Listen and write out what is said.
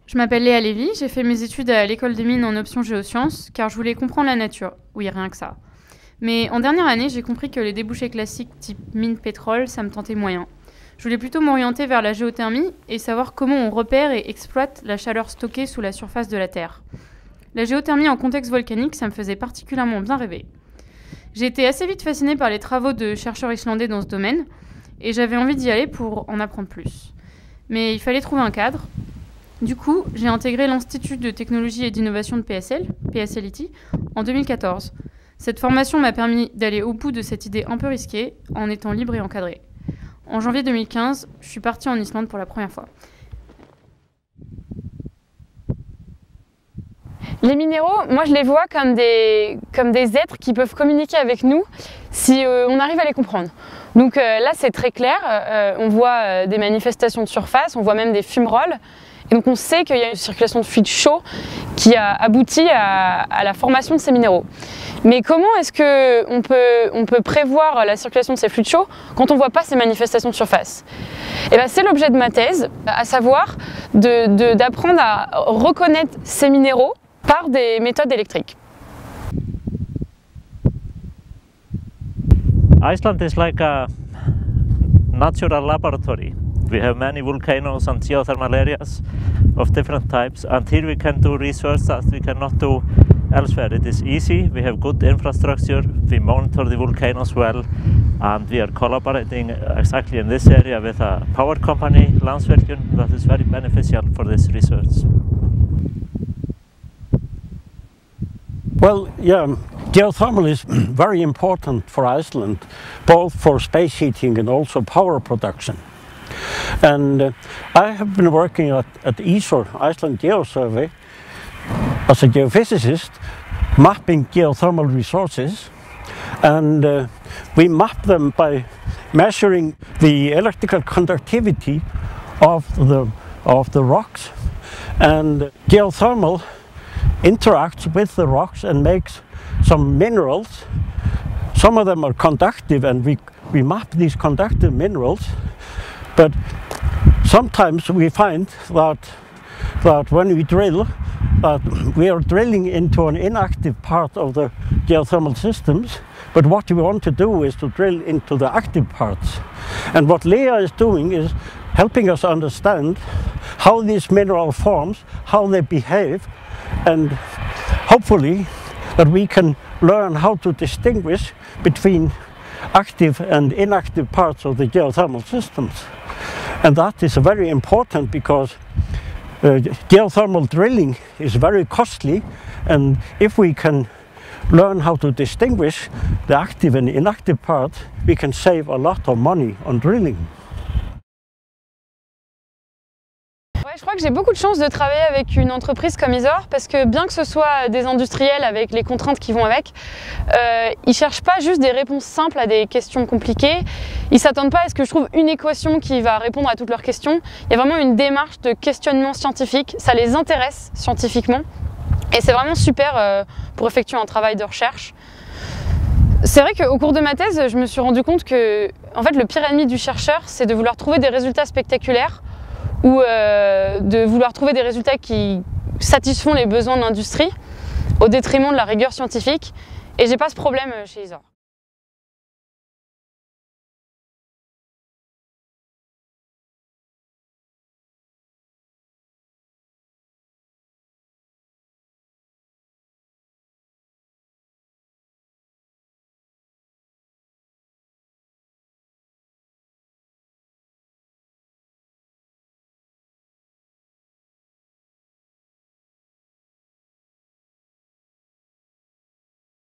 Je m'appelle Léa Lévy, j'ai fait mes études à l'école des mines en option géosciences car je voulais comprendre la nature. Oui, rien que ça. Mais en dernière année, j'ai compris que les débouchés classiques type mine pétrole, ça me tentait moyen. Je voulais plutôt m'orienter vers la géothermie et savoir comment on repère et exploite la chaleur stockée sous la surface de la Terre. La géothermie en contexte volcanique, ça me faisait particulièrement bien rêver. J'ai été assez vite fascinée par les travaux de chercheurs islandais dans ce domaine et j'avais envie d'y aller pour en apprendre plus. Mais il fallait trouver un cadre. Du coup, j'ai intégré l'Institut de technologie et d'innovation de PSLIT, en 2014. Cette formation m'a permis d'aller au bout de cette idée un peu risquée, en étant libre et encadrée. En janvier 2015, je suis partie en Islande pour la première fois. Les minéraux, moi je les vois comme des êtres qui peuvent communiquer avec nous si on arrive à les comprendre. Donc là c'est très clair, on voit des manifestations de surface, on voit même des fumerolles. Et donc on sait qu'il y a une circulation de fluide chaud qui a abouti à la formation de ces minéraux. Mais comment est-ce qu'on peut prévoir la circulation de ces fluides chauds quand on ne voit pas ces manifestations de surface? Et bien, c'est l'objet de ma thèse, à savoir d'apprendre à reconnaître ces minéraux par des méthodes électriques. Iceland is like a natural laboratory. We have many volcanoes and geothermal areas of different types, and here we can do research that we cannot do elsewhere. It is easy, we have good infrastructure, we monitor the volcanoes well, and we are collaborating exactly in this area with a power company, Landsvirkjun, that is very beneficial for this research. Well, yeah, geothermal is very important for Iceland, both for space heating and also power production. And I have been working at ISOR, Iceland Geosurvey, as a geophysicist, mapping geothermal resources. And we map them by measuring the electrical conductivity of the rocks. And geothermal interacts with the rocks and makes some minerals. Some of them are conductive, and we map these conductive minerals. But sometimes we find that when we drill, that we are drilling into an inactive part of the geothermal systems, but what we want to do is to drill into the active parts. And what Leah is doing is helping us understand how these mineral forms, how they behave, and hopefully that we can learn how to distinguish between active and inactive parts of the geothermal systems. And that is very important because geothermal drilling is very costly, and if we can learn how to distinguish the active and inactive part, we can save a lot of money on drilling. Je crois que j'ai beaucoup de chance de travailler avec une entreprise comme ISOR parce que bien que ce soit des industriels avec les contraintes qui vont avec, ils ne cherchent pas juste des réponses simples à des questions compliquées. Ils ne s'attendent pas à ce que je trouve une équation qui va répondre à toutes leurs questions. Il y a vraiment une démarche de questionnement scientifique, ça les intéresse scientifiquement et c'est vraiment super pour effectuer un travail de recherche. C'est vrai qu'au cours de ma thèse, je me suis rendu compte que en fait, le pire ennemi du chercheur, c'est de vouloir trouver des résultats spectaculaires ou de vouloir trouver des résultats qui satisfont les besoins de l'industrie au détriment de la rigueur scientifique. Et j'ai pas ce problème chez ISOR.